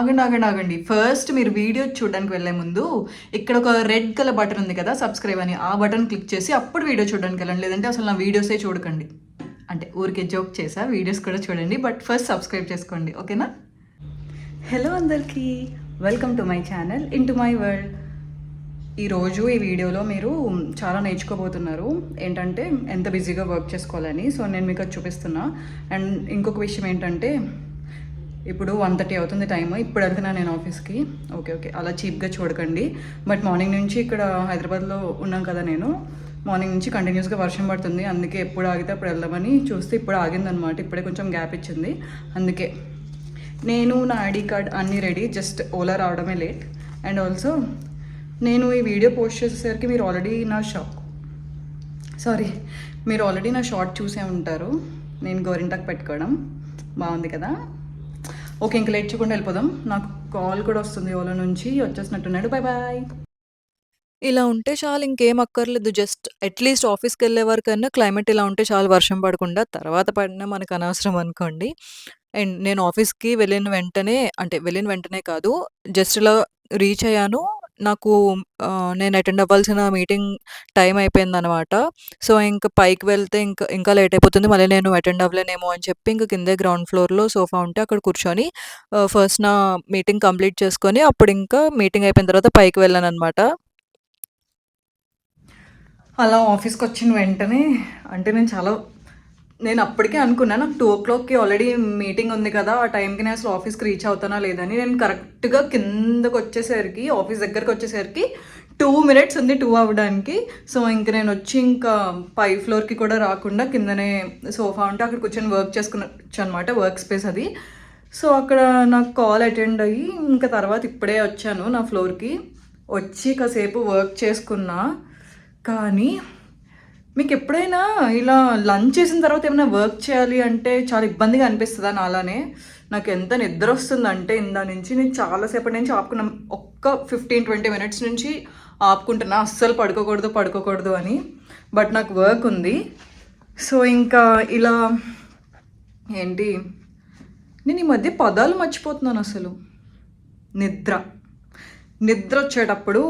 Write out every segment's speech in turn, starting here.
ఆగండి, ఆగండి, ఆగండి. ఫస్ట్ మీరు వీడియో చూడడానికి వెళ్ళే ముందు ఇక్కడ ఒక రెడ్ కలర్ బటన్ ఉంది కదా! సబ్స్క్రైబ్ అని. ఆ బటన్ క్లిక్ చేసి అప్పుడు వీడియో చూడడానికి వెళ్ళండి. లేదంటే అసలు నా వీడియోసే చూడకండి. అంటే ఊరికే జోక్ చేశా. వీడియోస్ కూడా చూడండి. బట్ ఫస్ట్ సబ్స్క్రైబ్ చేసుకోండి. ఓకేనా? హలో అందరికీ. Welcome to my channel into my world. ఈరోజు ఈ వీడియోలో మీరు చాలా నేర్చుకోబోతున్నారు. ఏంటంటే ఎంత బిజీగా వర్క్ చేసుకోవాలని. సో నేను మీకు అది చూపిస్తున్నా. అండ్ ఇంకొక విషయం ఏంటంటే ఇప్పుడు 1:30 అవుతుంది టైం. ఇప్పుడు వెళ్తున్నాను నేను ఆఫీస్కి. ఓకే, ఓకే, అలా చీప్గా చూడకండి. బట్ మార్నింగ్ నుంచి ఇక్కడ హైదరాబాద్లో ఉన్నాం కదా, నేను మార్నింగ్ నుంచి కంటిన్యూస్గా వర్షం పడుతుంది. అందుకే ఎప్పుడు ఆగితే అప్పుడు వెళ్దామని చూస్తే ఇప్పుడు ఆగిందనమాట. ఇప్పుడే కొంచెం గ్యాప్ ఇచ్చింది. అందుకే నేను నా ఐడి కార్డ్ అన్నీ రెడీ, జస్ట్ ఓలా రావడమే లేట్. అండ్ ఆల్సో నేను ఈ వీడియో పోస్ట్ చేసేసరికి మీరు ఆల్రెడీ నా షార్ట్ చూసే ఉంటారు. నేను గోరింటాకు పెట్టుకోవడం బాగుంది కదా. ఓకే, ఇంకా లేట్ చేయకుండా వెళ్ళిపోదాం. నాకు కాల్ కూడా వస్తుంది ఓలా నుంచి, వచ్చేసినట్టున్నాడు. Bye bye. ఇలా ఉంటే చాలు, ఇంకేం అక్కర్లేదు. జస్ట్ అట్‌లీస్ట్ ఆఫీస్‌కెళ్ళే వరకన్నా క్లైమేట్ ఇలా ఉంటే చాలు, వర్షం పడకుండా. తర్వాత పడినా మనకు అనవసరం అనుకోండి. అండ్ నేను ఆఫీస్‌కి వెళ్ళిన వెంటనే కాదు, జస్ట్ ఇలా రీచ్ అయ్యాను. నాకు నేను అటెండ్ అవ్వాల్సిన మీటింగ్ టైం అయిపోయిందనమాట. సో, ఇంక పైకి వెళ్తే ఇంకా లేట్ అయిపోతుంది. మళ్ళీ నేను అటెండ్ అవ్వలేనేమో అని చెప్పి ఇంక కిందే గ్రౌండ్ ఫ్లోర్‌లో సోఫా ఉంటే అక్కడ కూర్చొని ఫస్ట్ నా మీటింగ్ కంప్లీట్ చేసుకొని, అప్పుడు ఇంకా మీటింగ్ అయిపోయిన తర్వాత పైకి వెళ్ళాననమాట. అలా ఆఫీస్కి వచ్చిన వెంటనే అంటే నేను అప్పటికే అనుకున్నా, నాకు 2:00కి ఆల్రెడీ మీటింగ్ ఉంది కదా, ఆ టైంకి నేను అసలు ఆఫీస్కి రీచ్ అవుతానా లేదని. నేను కరెక్ట్గా కిందకు వచ్చేసరికి, ఆఫీస్ దగ్గరకు వచ్చేసరికి 2 minutes ఉంది 2 అవ్వడానికి. సో ఇంక నేను వచ్చి ఇంకా పై ఫ్లోర్కి కూడా రాకుండా కిందనే సోఫా ఉంటే అక్కడ కూర్చొని వర్క్ చేసుకునొచ్చు అనమాట, వర్క్ స్పేస్ అది. సో అక్కడ నాకు కాల్ అటెండ్ అయ్యి ఇంకా తర్వాత ఇప్పుడే వచ్చాను నా ఫ్లోర్కి. వచ్చి కాసేపు వర్క్ చేసుకున్నా. కానీ మీకు ఎప్పుడైనా ఇలా లంచ్ చేసిన తర్వాత ఏమైనా వర్క్ చేయాలి అంటే చాలా ఇబ్బందిగా అనిపిస్తుందా? నాలానే నాకు ఎంత నిద్ర వస్తుందంటే ఇందా నుంచి నేను చాలాసేపటి నుంచి ఆపుకున్నా. ఒక్క 15-20 minutes నుంచి ఆపుకుంటున్నా, అస్సలు పడుకోకూడదు అని. బట్ నాకు వర్క్ ఉంది. సో ఇంకా ఇలా ఏంటి, నేను ఈ మధ్య పదాలు మర్చిపోతున్నాను అసలు. నిద్ర వచ్చేటప్పుడు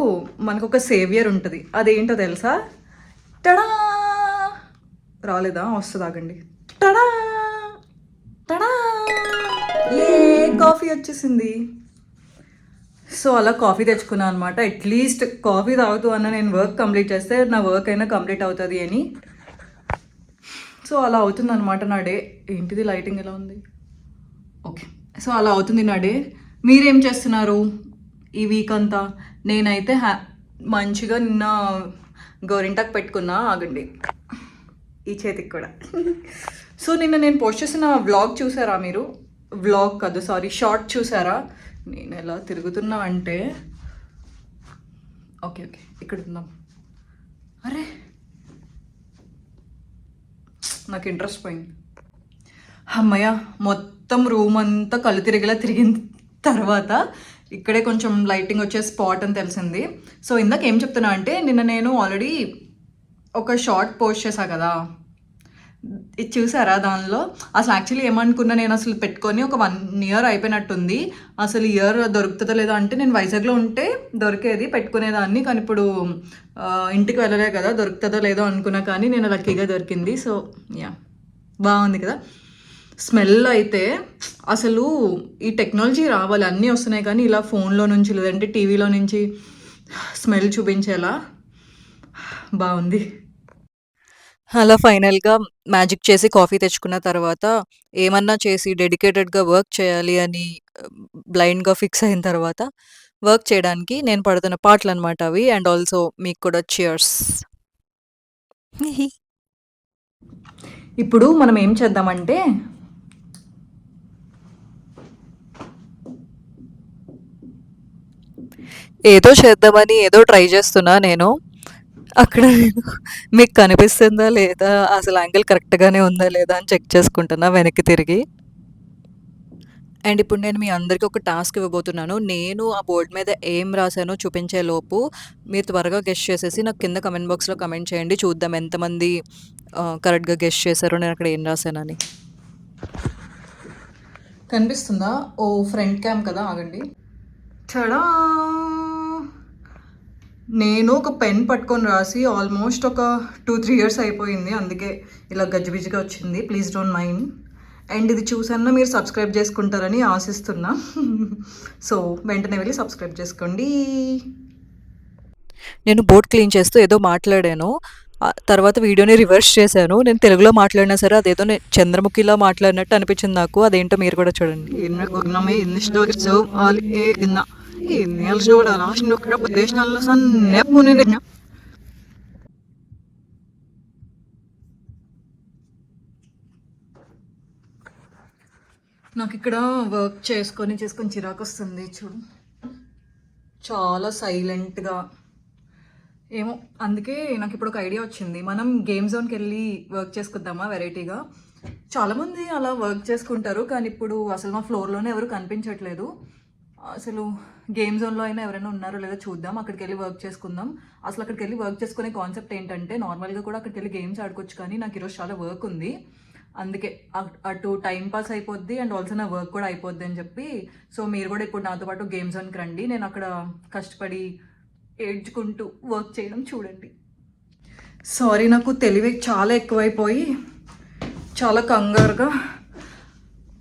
మనకు ఒక సేవియర్ ఉంటుంది. అదేంటో తెలుసా? టడా! రాలేదా? వస్తుంది, ఆగండి. Tada tada! ఏ కాఫీ వచ్చేసింది. సో అలా కాఫీ తెచ్చుకున్నాను అనమాట. అట్లీస్ట్ కాఫీ తాగుతూ అన్న నేను వర్క్ కంప్లీట్ చేస్తే నా వర్క్ అయినా కంప్లీట్ అవుతుంది అని. సో అలా అవుతుంది అనమాట నా డే. ఏంటిది లైటింగ్ ఎలా ఉంది? ఓకే, సో అలా అవుతుంది నా డే. మీరేం చేస్తున్నారు ఈ వీక్ అంతా? నేనైతే మంచిగా నిన్న గోరింటాకు పెట్టుకున్నా. ఆగండి, ఈ చేతికి కూడా. సో నిన్న నేను పోస్ట్ చేసిన వ్లాగ్ చూసారా మీరు? వ్లాగ్ కాదు, సారీ, షార్ట్ చూసారా? నేను ఎలా తిరుగుతున్నా అంటే, ఓకే, ఇక్కడ ఉందాం. అరే, నాకు ఇంట్రెస్ట్ పోయింది. అమ్మయ్య, మొత్తం రూమ్ అంతా కళ్ళు తిరిగేలా తిరిగిన తర్వాత ఇక్కడే కొంచెం లైటింగ్ వచ్చే స్పాట్ అని తెలిసింది. సో ఇందాక ఏం చెప్తున్నా అంటే, నిన్న నేను ఆల్రెడీ ఒక షార్ట్ పోస్ట్ చేశా కదా, ఇది చూసారా? దానిలో అసలు యాక్చువల్లీ ఏమనుకున్నా, నేను అసలు పెట్టుకొని ఒక 1 year అయిపోయినట్టుంది. అసలు ఇయర్ దొరుకుతుందో లేదో అంటే, నేను వైజాగ్లో ఉంటే దొరికేది, పెట్టుకునేదాన్ని. కానీ ఇప్పుడు ఇంటికి వెళ్ళలే కదా, దొరుకుతుందో లేదో అనుకున్నా. కానీ నేను లక్కీగా దొరికింది. సో యా, బాగుంది కదా. స్మెల్ అయితే అసలు ఈ టెక్నాలజీ రావాలి, అన్నీ వస్తున్నాయి. కానీ ఇలా ఫోన్లో నుంచి లేదంటే టీవీలో నుంచి స్మెల్ చూపించేలా బాగుంది. అలా ఫైనల్‌గా మ్యాజిక్ చేసి కాఫీ తెచ్చుకున్న తర్వాత, ఏమన్నా చేసి డెడికేటెడ్‌గా వర్క్ చేయాలి అని బ్లైండ్‌గా ఫిక్స్ అయిన తర్వాత, వర్క్ చేయడానికి నేను పడుతున్న పాటలనమాట అవి. అండ్ ఆల్సో మీకు కూడా చియర్స్. ఇప్పుడు మనం ఏం చేద్దామంటే, ఏదో చేద్దామని ఏదో ట్రై చేస్తున్నా నేను. అక్కడ నేను మీకు కనిపిస్తుందా లేదా, అసలు యాంగిల్ కరెక్ట్‌గానే ఉందా లేదా అని చెక్ చేసుకుంటున్నా వెనక్కి తిరిగి. అండ్ ఇప్పుడు నేను మీ అందరికీ ఒక టాస్క్ ఇవ్వబోతున్నాను. నేను ఆ బోర్డ్ మీద ఏం రాసానో చూపించే లోపు మీరు త్వరగా గెస్ చేసేసి నాకు కింద కమెంట్ బాక్స్‌లో కమెంట్ చేయండి. చూద్దాం ఎంతమంది కరెక్ట్‌గా గెస్ చేశారో నేను అక్కడ ఏం రాసానని. కనిపిస్తుందా? ఓ ఫ్రంట్ క్యామ్ కదా, ఆగండి. చడా! నేను ఒక పెన్ పట్టుకొని రాసి ఆల్మోస్ట్ ఒక 2-3 ఇయర్స్ అయిపోయింది. అందుకే ఇలా గజిబిజిగా వచ్చింది. Please don't mind. అండ్ ఇది చూసన్నా మీరు సబ్స్క్రైబ్ చేసుకుంటారని ఆశిస్తున్నా. సో వెంటనే వెళ్ళి సబ్స్క్రైబ్ చేసుకోండి. నేను బోట్ క్లీన్ చేస్తూ ఏదో మాట్లాడాను. తర్వాత వీడియోని రివర్స్ చేశాను. నేను తెలుగులో మాట్లాడినా సరే అదేదో చంద్రముఖిలా మాట్లాడినట్టు అనిపించింది నాకు. అదేంటో మీరు కూడా చూడండి. నాకు ఇక్కడ వర్క్ చేసుకొని చిరాకు వస్తుంది. చూడు, చాలా సైలెంట్గా ఏమో. అందుకే నాకు ఇప్పుడు ఒక ఐడియా వచ్చింది. మనం గేమ్ జోన్కి వెళ్ళి వర్క్ చేసుకుందామా వెరైటీగా. చాలామంది అలా వర్క్ చేసుకుంటారు, కానీ ఇప్పుడు అసలు మా ఫ్లోర్లోనే ఎవరు కనిపించట్లేదు. అసలు గేమ్ జోన్లో అయినా ఎవరైనా ఉన్నారో లేదో చూద్దాం. అక్కడికి వెళ్ళి వర్క్ చేసుకుందాం. అసలు అక్కడికి వెళ్ళి వర్క్ చేసుకునే కాన్సెప్ట్ ఏంటంటే, నార్మల్గా కూడా అక్కడికి వెళ్ళి గేమ్స్ ఆడుకోవచ్చు, కానీ నాకు ఈరోజు చాలా వర్క్ ఉంది. అందుకే అటు టైం పాస్ అయిపోద్ది అండ్ ఆల్సో నా వర్క్ కూడా అయిపోద్ది అని చెప్పి, సో మీరు కూడా ఇప్పుడు నాతో పాటు గేమ్ జోన్కి రండి. నేను అక్కడ కష్టపడి ఏడ్చుకుంటూ వర్క్ చేయడం చూడండి. సారీ, నాకు తెలివి చాలా ఎక్కువైపోయి చాలా కంగారుగా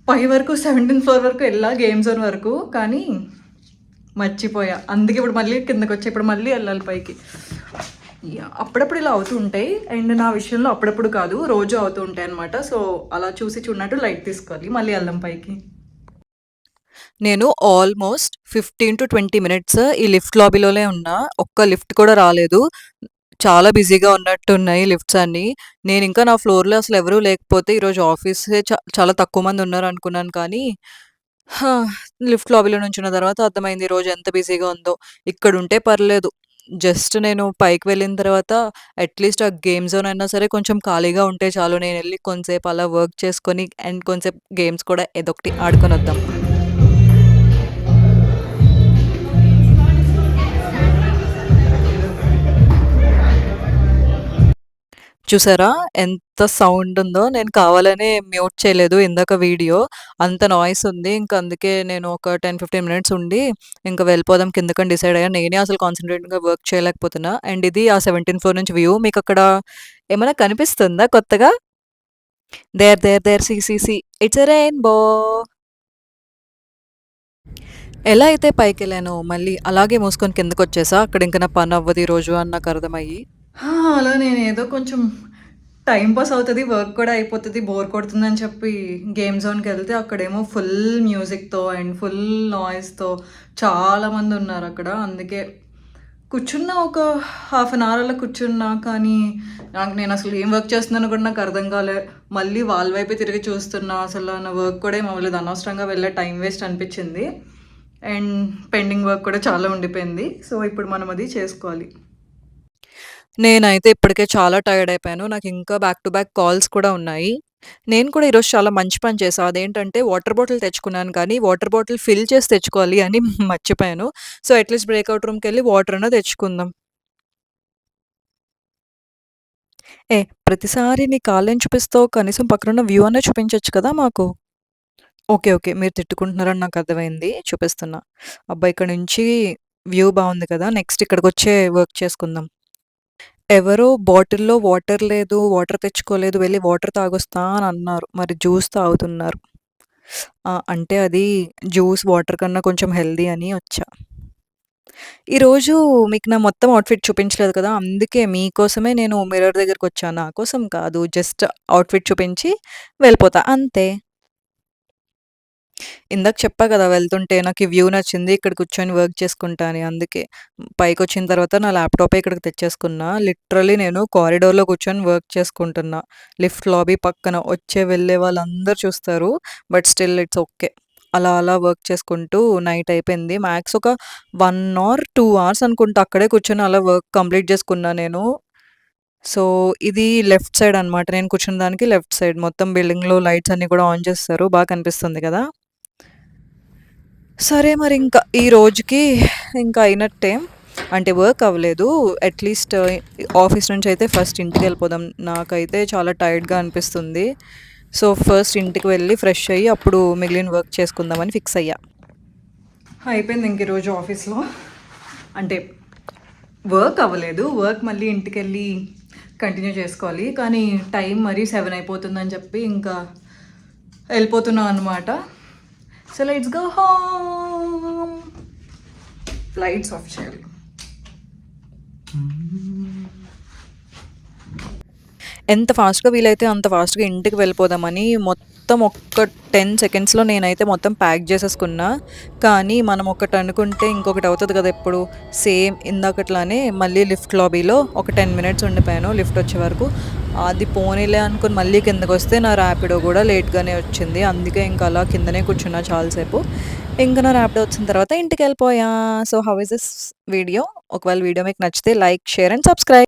పై వరకు 17th ఫ్లోర్ వరకు వెళ్ళా, గేమ్ జోన్ వరకు, కానీ మర్చిపోయా. అందుకే ఇప్పుడు మళ్ళీ కిందకి వచ్చి ఇప్పుడు మళ్ళీ వెళ్ళాలి పైకి. అప్పుడప్పుడు ఇలా అవుతూ ఉంటాయి, అండ్ నా విషయంలో అప్పుడప్పుడు కాదు, రోజు అవుతూ ఉంటాయి అనమాట. సో అలా చూసి చూడనట్టు లైట్ తీసుకోవాలి. మళ్ళీ వెళ్దాం పైకి. నేను ఆల్మోస్ట్ 15 to 20 మినిట్స్ ఈ లిఫ్ట్ లాబీలోనే ఉన్నా. ఒక్క లిఫ్ట్ కూడా రాలేదు. చాలా బిజీగా ఉన్నట్టున్నాయి లిఫ్ట్స్ అన్నీ. నేను ఇంకా నా ఫ్లోర్లో అసలు ఎవరూ లేకపోతే ఈరోజు ఆఫీసే చాలా తక్కువ మంది ఉన్నారు అనుకున్నాను, కానీ లిఫ్ట్ లాబీలో నుంచున్న తర్వాత అర్థమైంది ఈరోజు ఎంత బిజీగా ఉందో. ఇక్కడ ఉంటే పర్లేదు, జస్ట్ నేను పైకి వెళ్ళిన తర్వాత అట్లీస్ట్ ఆ గేమ్ జోన్ అయినా సరే కొంచెం ఖాళీగా ఉంటే చాలు. నేను వెళ్ళి కొంతసేపు అలా వర్క్ చేసుకొని అండ్ కొంతసేపు గేమ్స్ కూడా ఏదో ఒకటి ఆడుకొని వద్దాం. చూసారా ఎంత సౌండ్ ఉందో? నేను కావాలనే మ్యూట్ చేయలేదు ఇందాక వీడియో. అంత నాయిస్ ఉంది. ఇంక అందుకే నేను ఒక 10-15 మినిట్స్ ఉండి ఇంక వెళ్ళిపోదాం కిందకని డిసైడ్ అయ్యా. నేనే అసలు కాన్సంట్రేట్‌గా వర్క్ చేయలేకపోతున్నా. అండ్ ఇది ఆ 17th ఫ్లోర్ నుంచి వ్యూ. మీకక్కడ ఏమైనా కనిపిస్తుందా కొత్తగా? There see it's a rainbow. ఎలా అయితే పైకెళ్ళానో మళ్ళీ అలాగే మూసుకొని కిందకొచ్చేసా. అక్కడ ఇంక నా పని అవ్వదు ఈరోజు అని నాకు అర్థమయ్యి. అలా నేను ఏదో కొంచెం టైం పాస్ అవుతుంది, వర్క్ కూడా అయిపోతుంది, బోర్ కొడుతుందని చెప్పి గేమ్ జోన్కి వెళ్తే అక్కడేమో ఫుల్ మ్యూజిక్తో అండ్ ఫుల్ నాయిస్తో చాలామంది ఉన్నారు అక్కడ. అందుకే కూర్చున్నా, ఒక హాఫ్ అన్ అవర్ అలా కూర్చున్నా, కానీ నేను అసలు ఏం వర్క్ చేస్తున్నానో కూడా నాకు అర్థం కాలే. మళ్ళీ వాళ్ళ వైపే తిరిగి చూస్తున్నా, అసలు నా వర్క్ కూడా ఏం అవ్వలేదు. అనవసరంగా వెళ్ళే టైం వేస్ట్ అనిపించింది. అండ్ పెండింగ్ వర్క్ కూడా చాలా ఉండిపోయింది. సో ఇప్పుడు మనం అది చేసుకోవాలి. నేనైతే ఇప్పటికే చాలా టైర్డ్ అయిపోయాను. నాకు ఇంకా బ్యాక్ టు బ్యాక్ కాల్స్ కూడా ఉన్నాయి. నేను కూడా ఈరోజు చాలా మంచి పని చేశా. అదేంటంటే వాటర్ బాటిల్ తెచ్చుకున్నాను, కానీ వాటర్ బాటిల్ ఫిల్ చేసి తెచ్చుకోవాలి అని మర్చిపోయాను. సో అట్లీస్ట్ బ్రేక్‌ఔట్ రూమ్‌కెళ్ళి వాటర్ అన్నా తెచ్చుకుందాం. ప్రతిసారి నీ కాళ్ళేం చూపిస్తావు? కనీసం పక్కనున్న వ్యూ అన్నా చూపించొచ్చు కదా మాకు. ఓకే. మీరు తిట్టుకుంటున్నారని నాకు అర్థమైంది. చూపిస్తున్నా. అబ్బా! ఇక్కడ నుంచి వ్యూ బావుంది కదా! నెక్స్ట్ ఇక్కడికొచ్చే వర్క్ చేసుకుందాం. ఎవరో బాటిల్‌లో వాటర్ లేదు, వాటర్ తెచ్చుకోలేదు, వెళ్లి వాటర్ తాగొస్తా అని అన్నారు. మరి జ్యూస్ తాగుతున్నారు. అంటే అది జ్యూస్ వాటర్ కన్నా కొంచెం హెల్తీ అని వచ్చా. ఈరోజు మీకు నా మొత్తం అవుట్‌ఫిట్ చూపించలేదు కదా! అందుకే మీకోసమే నేను మిర్రర్ దగ్గరకొచ్చా. నా కోసం కాదు, జస్ట్ అవుట్‌ఫిట్ చూపించి వెళ్ళిపోతా అంతే. ఇందాక చెప్పా కదా! వెళ్తుంటే నాకు ఈ వ్యూ నచ్చింది. ఇక్కడ కూర్చొని వర్క్ చేసుకుంటా అని. అందుకే పైకొచ్చిన తర్వాత నా ల్యాప్‌టాపే ఇక్కడికి తెచ్చేసుకున్నా. లిటరల్లీ నేను కారిడార్‌లో కూర్చొని వర్క్ చేసుకుంటున్నా. లిఫ్ట్ లాబీ పక్కన. వచ్చే వెళ్ళే వాళ్ళందరూ చూస్తారు. But still it's okay. అలా వర్క్ చేసుకుంటూ నైట్ అయిపోయింది. మ్యాక్స్ ఒక 1 ఆర్ 2 అవర్స్ అనుకుంటా అక్కడే కూర్చొని అలా వర్క్ కంప్లీట్ చేసుకున్నా నేను. సో, ఇది లెఫ్ట్ సైడ్ అనమాట. నేను కూర్చున్న దానికి లెఫ్ట్ సైడ్. మొత్తం బిల్డింగ్‌లో లైట్స్ అన్నీ కూడా ఆన్ చేసేశారు. కనిపిస్తుంది కదా! సరే మరింక ఈ రోజుకి ఇంకా అయినట్టే. అంటే వర్క్ అవ్వలేదు. అట్‌లీస్ట్ ఆఫీస్ నుంచయితే ఫస్ట్ ఇంటికెళ్ళిపోదాం. నాకైతే చాలా టైర్డ్‌గా అనిపిస్తుంది. సో ఫస్ట్ ఇంటికి వెళ్ళి ఫ్రెష్ అయ్యి అప్పుడు మిగిలిన వర్క్ చేసుకుందామని ఫిక్స్ అయ్యా. అయిపోయింది ఇంక ఈరోజు ఆఫీస్లో. అంటే వర్క్ అవ్వలేదు, వర్క్ మళ్ళీ ఇంటికి వెళ్ళి కంటిన్యూ చేసుకోవాలి. కానీ టైం మరీ 7 అయిపోతుందని చెప్పి ఇంకా వెళ్ళిపోతున్నాం అనమాట. So let's go home. Lights off చేయాలి. ఎంత ఫాస్ట్‌గా వీలైతే అంత ఫాస్ట్‌గా ఇంటికి వెళ్ళిపోదామని మొత్తం ఒక్క 10 సెకండ్స్‌లో నేనైతే మొత్తం ప్యాక్ చేసేసుకున్నా. కానీ మనం ఒకటి అనుకుంటే ఇంకొకటి అవుతది కదా ఎప్పుడు. సేమ్ ఇందాకట్లానే మళ్ళీ లిఫ్ట్ లాబీలో ఒక 10 మినిట్స్ ఉండిపోయాను లిఫ్ట్ వచ్చే వరకు. అది పోనీలే అనుకుని మళ్ళీ కిందకొస్తే నా ర్యాపిడో కూడా లేట్‌గానే వచ్చింది. అందుకే ఇంకా అలా కిందనే కూర్చున్నా చాలా సేపు. ఇంక నా ర్యాపిడో వచ్చిన తర్వాత ఇంటికెళ్ళిపోయా. So, how is this video? ఒకవేళ వీడియో మీకు నచ్చితే లైక్, షేర్ అండ్ సబ్స్క్రైబ్.